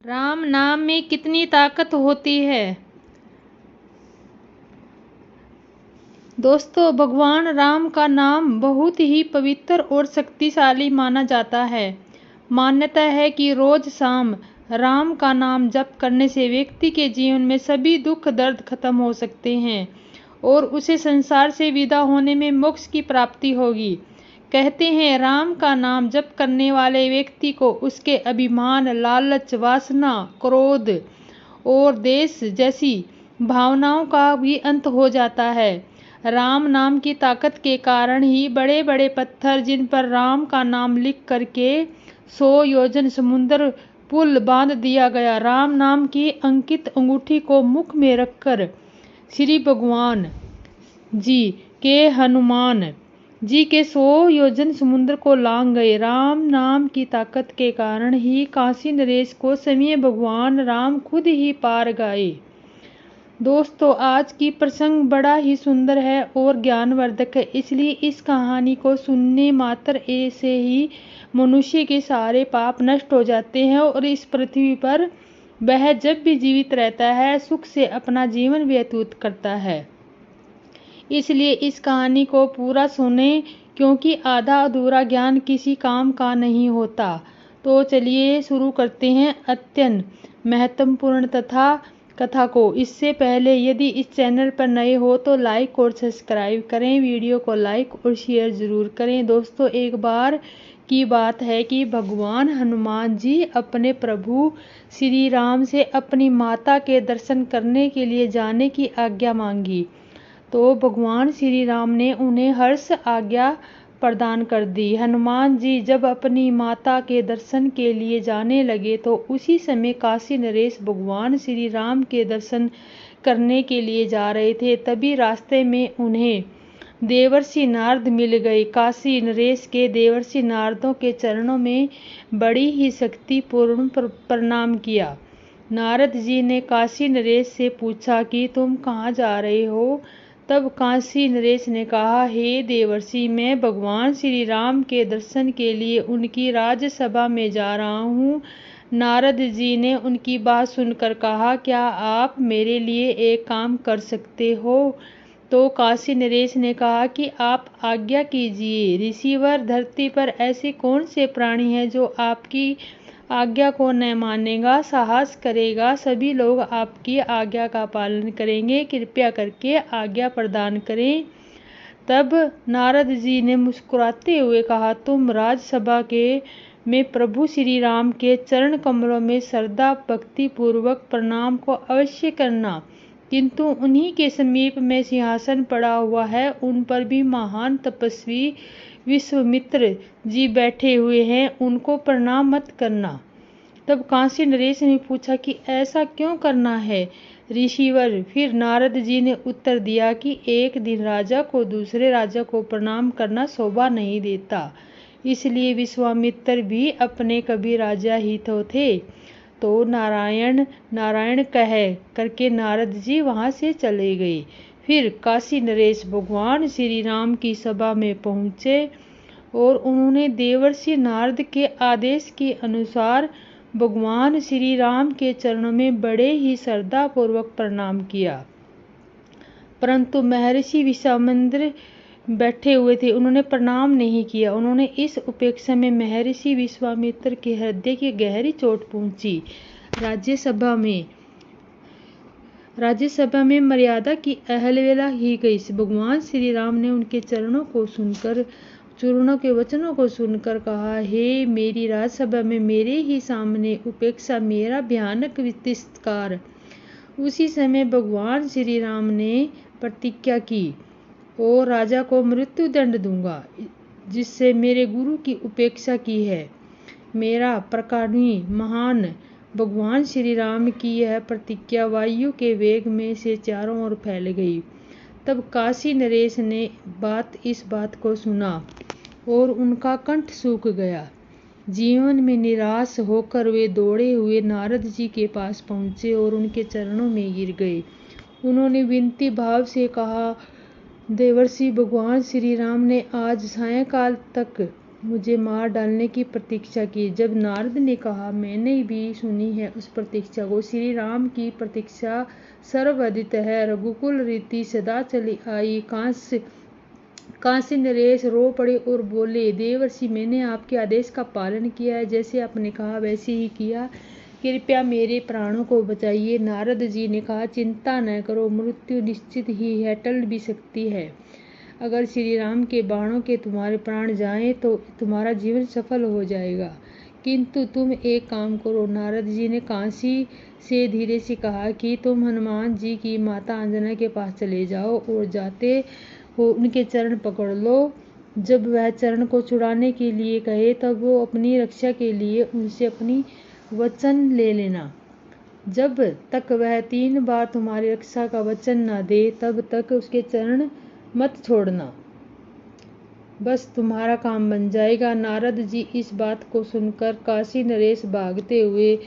राम नाम में कितनी ताकत होती है। दोस्तों, भगवान राम का नाम बहुत ही पवित्र और शक्तिशाली माना जाता है। मान्यता है कि रोज शाम राम का नाम जप करने से व्यक्ति के जीवन में सभी दुख दर्द खत्म हो सकते हैं और उसे संसार से विदा होने में मोक्ष की प्राप्ति होगी। कहते हैं, राम का नाम जप करने वाले व्यक्ति को उसके अभिमान, लालच, वासना, क्रोध और देश जैसी भावनाओं का भी अंत हो जाता है। राम नाम की ताकत के कारण ही बड़े बड़े पत्थर जिन पर राम का नाम लिख करके 100 योजन समुद्र पुल बांध दिया गया। राम नाम की अंकित अंगूठी को मुख में रखकर श्री भगवान जी के हनुमान जी के 100 योजन समुद्र को लांग गए। राम नाम की ताकत के कारण ही काशी नरेश को स्वयं भगवान राम खुद ही पार गए। दोस्तों, आज की प्रसंग बड़ा ही सुंदर है और ज्ञानवर्धक है, इसलिए इस कहानी को सुनने मात्र से ही मनुष्य के सारे पाप नष्ट हो जाते हैं और इस पृथ्वी पर वह जब भी जीवित रहता है सुख से अपना जीवन व्यतीत करता है। इसलिए इस कहानी को पूरा सुने, क्योंकि आधा अधूरा ज्ञान किसी काम का नहीं होता। तो चलिए शुरू करते हैं अत्यंत महत्वपूर्ण कथा को। इससे पहले यदि इस चैनल पर नए हो तो लाइक और सब्सक्राइब करें, वीडियो को लाइक और शेयर जरूर करें। दोस्तों, एक बार की बात है कि भगवान हनुमान जी अपने प्रभु श्री राम से अपनी माता के दर्शन करने के लिए जाने की आज्ञा मांगी, तो भगवान श्री राम ने उन्हें हर्ष आज्ञा प्रदान कर दी। हनुमान जी जब अपनी माता के दर्शन के लिए जाने लगे तो उसी समय काशी नरेश भगवान श्री राम के दर्शन करने के लिए जा रहे थे। तभी रास्ते में उन्हें देवर्षि नारद मिल गए। काशी नरेश के देवर्षि नारदों के चरणों में बड़ी ही शक्तिपूर्ण प्रणाम किया। नारद जी ने काशी नरेश से पूछा कि तुम कहाँ जा रहे हो। तब काशी नरेश ने कहा, हे देवर्षि, मैं भगवान श्री राम के दर्शन के लिए उनकी राजसभा में जा रहा हूँ। नारद जी ने उनकी बात सुनकर कहा, क्या आप मेरे लिए एक काम कर सकते हो। तो काशी नरेश ने कहा कि आप आज्ञा कीजिए। ऋषिवर, धरती पर ऐसे कौन से प्राणी हैं जो आपकी आज्ञा को न मानेगा, साहस करेगा। सभी लोग आपकी आज्ञा का पालन करेंगे, कृपया करके आज्ञा प्रदान करें। तब नारद जी ने मुस्कुराते हुए कहा, तुम राजसभा में प्रभु श्री राम के चरण कमलों में श्रद्धा भक्ति पूर्वक प्रणाम को अवश्य करना, किंतु उन्हीं के समीप में सिंहासन पड़ा हुआ है, उन पर भी महान तपस्वी विश्वामित्र जी बैठे हुए हैं, उनको प्रणाम मत करना। तब काशी नरेश ने पूछा कि ऐसा क्यों करना है ऋषिवर। फिर नारद जी ने उत्तर दिया कि एक दिन राजा को दूसरे राजा को प्रणाम करना शोभा नहीं देता, इसलिए विश्वामित्र भी अपने कभी राजा ही तो थे। तो नारायण नारायण कह करके नारद जी वहां से चले गए। फिर काशी नरेश भगवान श्री राम की सभा में पहुँचे और उन्होंने देवर्षि नारद के आदेश के अनुसार भगवान श्री राम के चरणों में बड़े ही श्रद्धा पूर्वक प्रणाम किया। परंतु महर्षि विश्वामित्र बैठे हुए थे, उन्होंने प्रणाम नहीं किया। उन्होंने इस उपेक्षा में महर्षि विश्वामित्र के हृदय की गहरी चोट पहुंची। राज्यसभा में मर्यादा की अवहेलना ही गई। भगवान श्री राम ने उनके चरणों के वचनों को सुनकर कहा, हे मेरी राजसभा में मेरे ही सामने उपेक्षा, मेरा भयानक तिरस्कार। उसी समय भगवान श्री राम ने प्रतिज्ञा की, और राजा को मृत्यु दंड दूंगा जिससे मेरे गुरु की उपेक्षा की है। मेरा प्रकांडी महान भगवान श्री राम की यह प्रतिज्ञा वायु के वेग में से चारों ओर फैल गई। तब काशी नरेश ने इस बात को सुना और उनका कंठ सूख गया। जीवन में निराश होकर वे दौड़े हुए नारद जी के पास पहुँचे और उनके चरणों में गिर गए। उन्होंने विनती भाव से कहा, देवर्षि, भगवान श्री राम ने आज सायंकाल तक मुझे मार डालने की प्रतीक्षा की। जब नारद ने कहा, मैंने भी सुनी है उस प्रतीक्षा को। श्री राम की प्रतीक्षा सर्वविदित है, रघुकुल रीति सदा चली आई। काशी नरेश रो पड़े और बोले, देवर्षि, मैंने आपके आदेश का पालन किया है, जैसे आपने कहा वैसे ही किया, कृपया मेरे प्राणों को बचाइए। नारद जी ने कहा, चिंता न करो, मृत्यु निश्चित ही है, टल भी सकती है। अगर श्री राम के बाणों के तुम्हारे प्राण जाएं तो तुम्हारा जीवन सफल हो जाएगा, किंतु तुम एक काम करो। नारद जी ने काशी से धीरे से कहा कि तुम हनुमान जी की माता अंजना के पास चले जाओ और जाते हो उनके चरण पकड़ लो। जब वह चरण को छुड़ाने के लिए कहे तब वो अपनी रक्षा के लिए उनसे अपनी वचन ले लेना। जब तक वह 3 बार तुम्हारी रक्षा का वचन न दे तब तक उसके चरण मत छोड़ना, बस तुम्हारा काम बन जाएगा। नारद जी इस बात को सुनकर काशी नरेश भागते हुए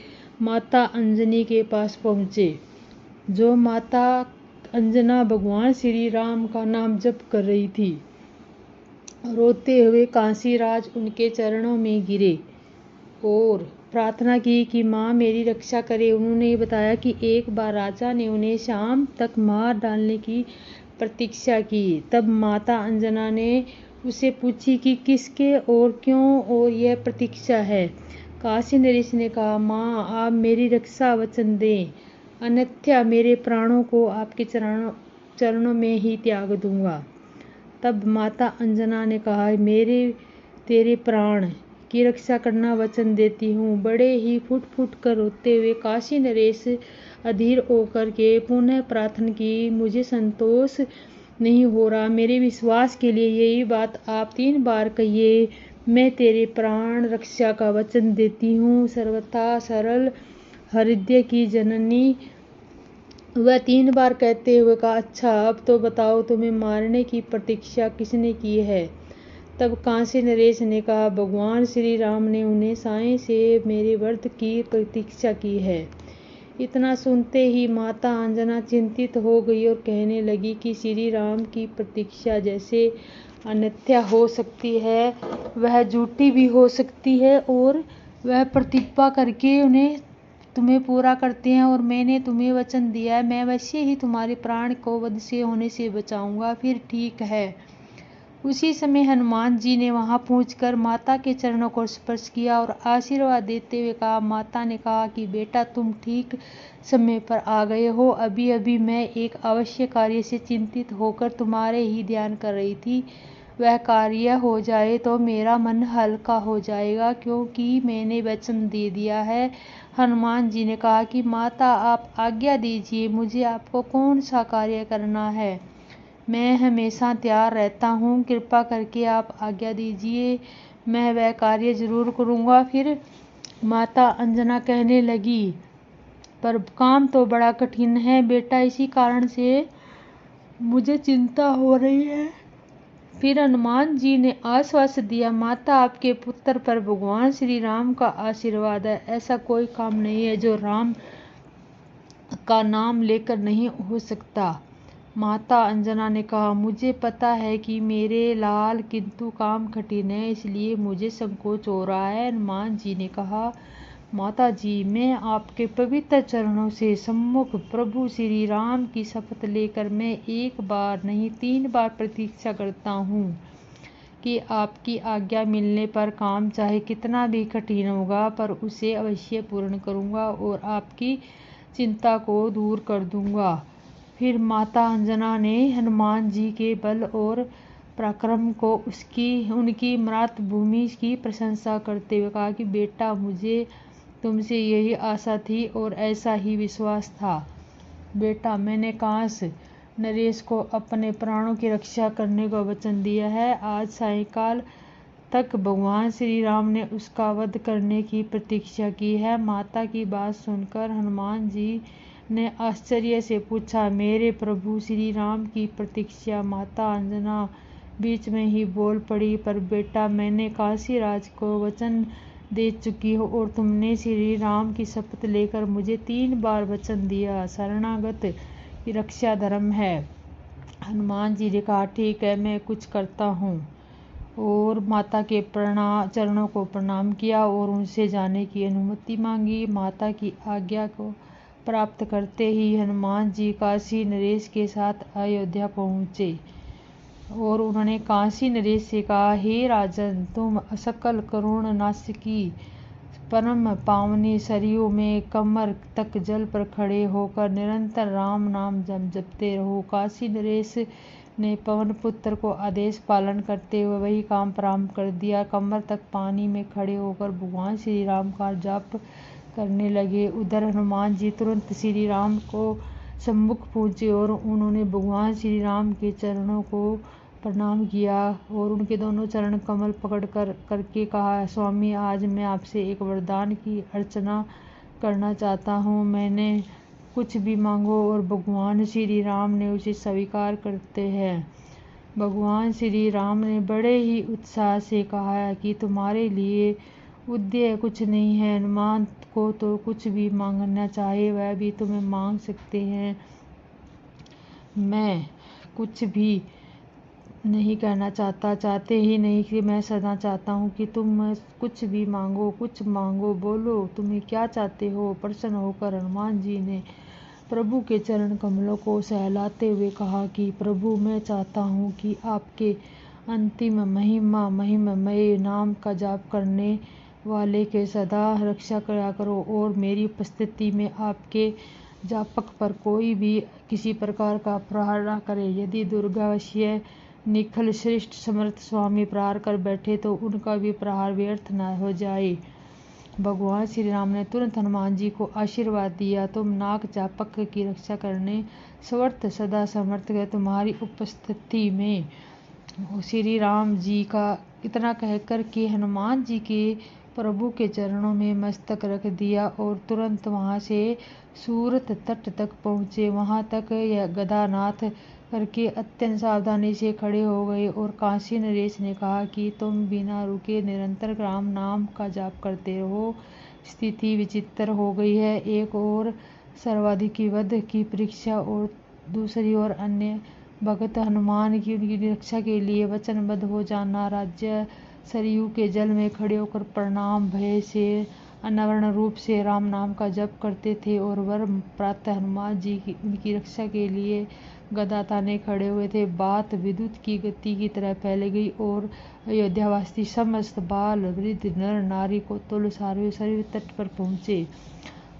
माता अंजनी के पास पहुँचे। जो माता अंजना भगवान श्री राम का नाम जप कर रही थी। रोते हुए काशीराज उनके चरणों में गिरे और प्रार्थना की कि माँ मेरी रक्षा करे। उन्होंने बताया कि एक बार राजा ने उन्हें शाम तक मार डालने की प्रतीक्षा की। तब माता अंजना ने उसे पूछी कि किसके और क्यों और यह प्रतीक्षा है। काशी नरेश ने कहा, माँ आप मेरी रक्षा वचन दें, अन्यथा मेरे प्राणों को आपके चरणों में ही त्याग दूंगा। तब माता अंजना ने कहा, मेरे तेरे प्राण की रक्षा करना वचन देती हूँ। बड़े ही फुट फुट कर रोते हुए काशी नरेश अधीर होकर के पुनः प्रार्थना की, मुझे संतोष नहीं हो रहा, मेरे विश्वास के लिए यही बात आप 3 बार कहिए। मैं तेरे प्राण रक्षा का वचन देती हूँ, सर्वथा सरल हृदय की जननी। वह 3 बार कहते हुए कहा, अच्छा अब तो बताओ तुम्हें मारने की प्रतीक्षा किसने की है। तब काशी नरेश ने कहा, भगवान श्री राम ने उन्हें साय से मेरे वध की प्रतीक्षा की है। इतना सुनते ही माता अंजना चिंतित हो गई और कहने लगी कि श्री राम की प्रतीक्षा जैसे अन्यथा हो सकती है वह झूठी भी हो सकती है, और वह प्रतिज्ञा करके उन्हें तुम्हें पूरा करते हैं। और मैंने तुम्हें वचन दिया है, मैं वैसे ही तुम्हारे प्राण को वध से होने से बचाऊंगा, फिर ठीक है। उसी समय हनुमान जी ने वहां पहुंचकर माता के चरणों को स्पर्श किया और आशीर्वाद देते हुए कहा, माता ने कहा कि बेटा तुम ठीक समय पर आ गए हो। अभी अभी मैं एक आवश्यक कार्य से चिंतित होकर तुम्हारे ही ध्यान कर रही थी। वह कार्य हो जाए तो मेरा मन हल्का हो जाएगा, क्योंकि मैंने वचन दे दिया है। हनुमान जी ने कहा कि माता आप आज्ञा दीजिए, मुझे आपको कौन सा कार्य करना है, मैं हमेशा तैयार रहता हूँ, कृपा करके आप आज्ञा दीजिए, मैं वह कार्य जरूर करूँगा। फिर माता अंजना कहने लगी, पर काम तो बड़ा कठिन है बेटा, इसी कारण से मुझे चिंता हो रही है। फिर हनुमान जी ने आश्वासन दिया, माता आपके पुत्र पर भगवान श्री राम का आशीर्वाद है, ऐसा कोई काम नहीं है जो राम का नाम लेकर नहीं हो सकता। माता अंजना ने कहा, मुझे पता है कि मेरे लाल, किंतु काम कठिन है, इसलिए मुझे संकोच हो रहा है। हनुमान जी ने कहा, माता जी मैं आपके पवित्र चरणों से सम्मुख प्रभु श्री राम की शपथ लेकर मैं 1 बार नहीं 3 बार प्रतीक्षा करता हूँ कि आपकी आज्ञा मिलने पर काम चाहे कितना भी कठिन होगा पर उसे अवश्य पूर्ण करूँगा और आपकी चिंता को दूर कर दूँगा। फिर माता अंजना ने हनुमान जी के बल और पराक्रम को उनकी मातृभूमि की प्रशंसा करते हुए कहा कि बेटा मुझे तुमसे यही आशा थी और ऐसा ही विश्वास था। बेटा मैंने काशी नरेश को अपने प्राणों की रक्षा करने का वचन दिया है। आज सायंकाल तक भगवान श्री राम ने उसका वध करने की प्रतीक्षा की है। माता की बात सुनकर हनुमान जी ने आश्चर्य से पूछा, मेरे प्रभु श्री राम की प्रतीक्षा। माता अंजना बीच में ही बोल पड़ी, पर बेटा मैंने काशीराज को वचन दे चुकी हूँ और तुमने श्री राम की शपथ लेकर मुझे 3 बार वचन दिया, शरणागत की रक्षा धर्म है। हनुमान जी ने कहा, ठीक है मैं कुछ करता हूँ। और माता के चरणों को प्रणाम किया और उनसे जाने की अनुमति मांगी। माता की आज्ञा को प्राप्त करते ही हनुमान जी काशी नरेश के साथ अयोध्या पहुँचे और उन्होंने काशी नरेश से कहा, हे राजन, तुम सकल करुण नासिकी परम पावनी सरयू में कमर तक जल पर खड़े होकर निरंतर राम नाम जपते रहो। काशी नरेश ने पवन पुत्र को आदेश पालन करते हुए वही काम प्रारंभ कर दिया। कमर तक पानी में खड़े होकर भगवान श्री राम का जाप करने लगे। उधर हनुमान जी तुरंत श्री राम को सम्मुख पहुँचे और उन्होंने भगवान श्री राम के चरणों को प्रणाम किया और उनके दोनों चरण कमल पकड़ करके कहा, स्वामी, आज मैं आपसे एक वरदान की अर्चना करना चाहता हूँ। मैंने कुछ भी मांगो और भगवान श्री राम ने उसे स्वीकार करते हैं। भगवान श्री राम ने बड़े ही उत्साह से कहा कि तुम्हारे लिए उद्देश्य कुछ नहीं है। हनुमान को तो कुछ भी मांगना चाहे वह भी तुम्हें मांग सकते हैं। मैं कुछ भी नहीं कहना चाहते ही नहीं कि मैं सदा चाहता हूँ कि तुम कुछ भी मांगो, कुछ मांगो, बोलो तुम्हें क्या चाहते हो। प्रसन्न होकर हनुमान जी ने प्रभु के चरण कमलों को सहलाते हुए कहा कि प्रभु, मैं चाहता हूँ कि आपके अंतिम महिममय नाम का जाप करने वाले के सदा रक्षा करा करो और मेरी उपस्थिति में आपके जापक पर कोई भी किसी प्रकार का प्रहार न करे। यदि दुर्गावश्य निखल श्रेष्ठ समर्थ स्वामी प्रहार कर बैठे तो उनका भी प्रहार व्यर्थ न हो जाए। भगवान श्री राम ने तुरंत हनुमान जी को आशीर्वाद दिया, तुम नाग जापक की रक्षा करने समर्थ सदा समर्थ है। तुम्हारी उपस्थिति में श्री राम जी का इतना कहकर के हनुमान जी के प्रभु के चरणों में मस्तक रख दिया और तुरंत वहां से सूरत तट तक पहुँचे। वहां तक यह गदानाथ करके अत्यंत सावधानी से खड़े हो गए और काशी नरेश ने कहा कि तुम बिना रुके निरंतर राम नाम का जाप करते रहो। स्थिति विचित्र हो गई है। एक और सर्वाधिक वध की परीक्षा और दूसरी ओर अन्य भगत हनुमान की उनकी रक्षा के लिए वचनबद्ध हो जाना। राज्य सरयू के जल में खड़े होकर प्रणाम भय से अनवरण रूप से राम नाम का जप करते थे और वर प्रातः हनुमान जी की उनकी रक्षा के लिए गदा ताने खड़े हुए थे। बात विद्युत की गति की तरह फैल गई और अयोध्यावासी समस्त बाल वृद्ध नर नारी को तुल सारे शरीर तट पर पहुँचे।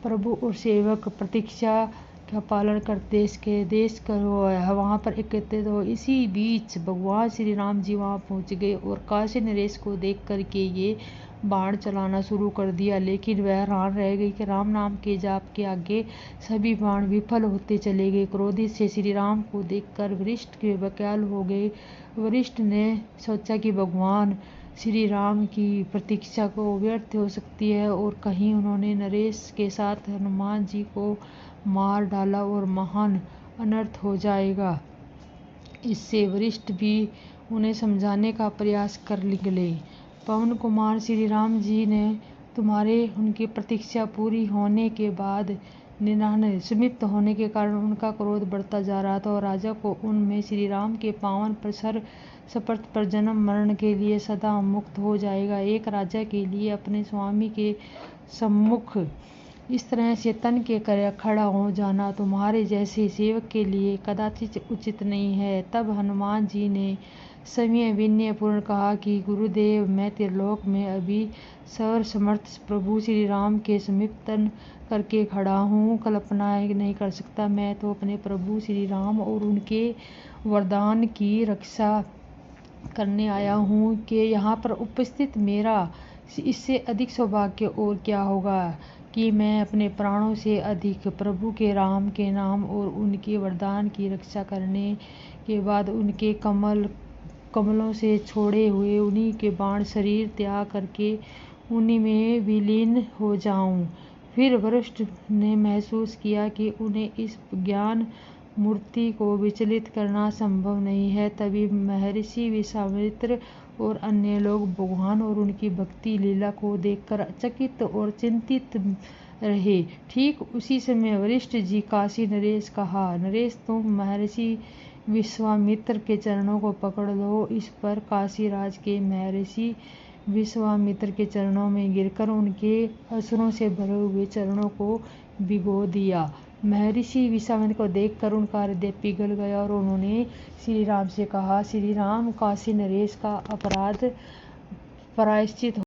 प्रभु और सेवक प्रतीक्षा का पालन कर देश करो वहाँ पर एकत्रित हो। इसी बीच भगवान श्री राम जी वहाँ पहुँच गए और काशी नरेश को देख करके ये बाण चलाना शुरू कर दिया, लेकिन वह हैरान रह गई कि राम नाम के जाप के आगे सभी बाण विफल होते चले गए। क्रोधित से श्री राम को देखकर वशिष्ठ के बकाल हो गए। वशिष्ठ ने सोचा कि भगवान श्री राम की प्रतीक्षा को व्यर्थ हो सकती है और कहीं उन्होंने नरेश के साथ हनुमान जी को मार डाला और महान अनर्थ हो जाएगा। इससे वशिष्ठ भी उन्हें समझाने का प्रयास कर निकले। पवन कुमार श्री राम जी ने उनकी प्रतीक्षा पूरी होने के बाद निन्यानवे समाप्त होने के कारण उनका क्रोध बढ़ता जा रहा था और राजा को उनमें श्री राम के पावन प्रसर शपथ पर जन्म मरण के लिए सदा मुक्त हो जाएगा। एक राजा के लिए अपने स्वामी के सम्मुख इस तरह से तन के खड़ा हो जाना तुम्हारे जैसे सेवक के लिए कदाचित उचित नहीं है। तब हनुमान जी ने समय विनय पूर्ण कहा कि गुरुदेव, मैं त्रिलोक में अभी सर्वसमर्थ प्रभु श्री राम के समीप तन करके खड़ा हूँ। कल्पना नहीं कर सकता, मैं तो अपने प्रभु श्री राम और उनके वरदान की रक्षा करने आया हूँ कि यहाँ पर उपस्थित मेरा इससे अधिक सौभाग्य और क्या होगा कि मैं अपने प्राणों से अधिक प्रभु के राम के नाम और उनके वरदान की रक्षा करने के बाद उनके कमलों से छोड़े हुए उन्हीं के बाण शरीर त्याग करके उन्हीं में विलीन हो जाऊं। फिर वशिष्ठ ने महसूस किया कि उन्हें इस ज्ञान मूर्ति को विचलित करना संभव नहीं है। तभी महर्षि विश्वामित्र और अन्य लोग भगवान और उनकी भक्ति लीला को देखकर चकित और चिंतित रहे। ठीक उसी समय वशिष्ठ जी काशी नरेश कहा, नरेश, तुम महर्षि विश्वामित्र के चरणों को पकड़ लो। इस पर काशीराज के महर्षि विश्वामित्र के चरणों में गिरकर उनके असुरों से भरे हुए चरणों को भिगो दिया। महर्षि विश्वामित्र को देखकर उनका हृदय पिघल गया और उन्होंने श्री राम से कहा, श्री राम, काशी नरेश का अपराध प्रायश्चित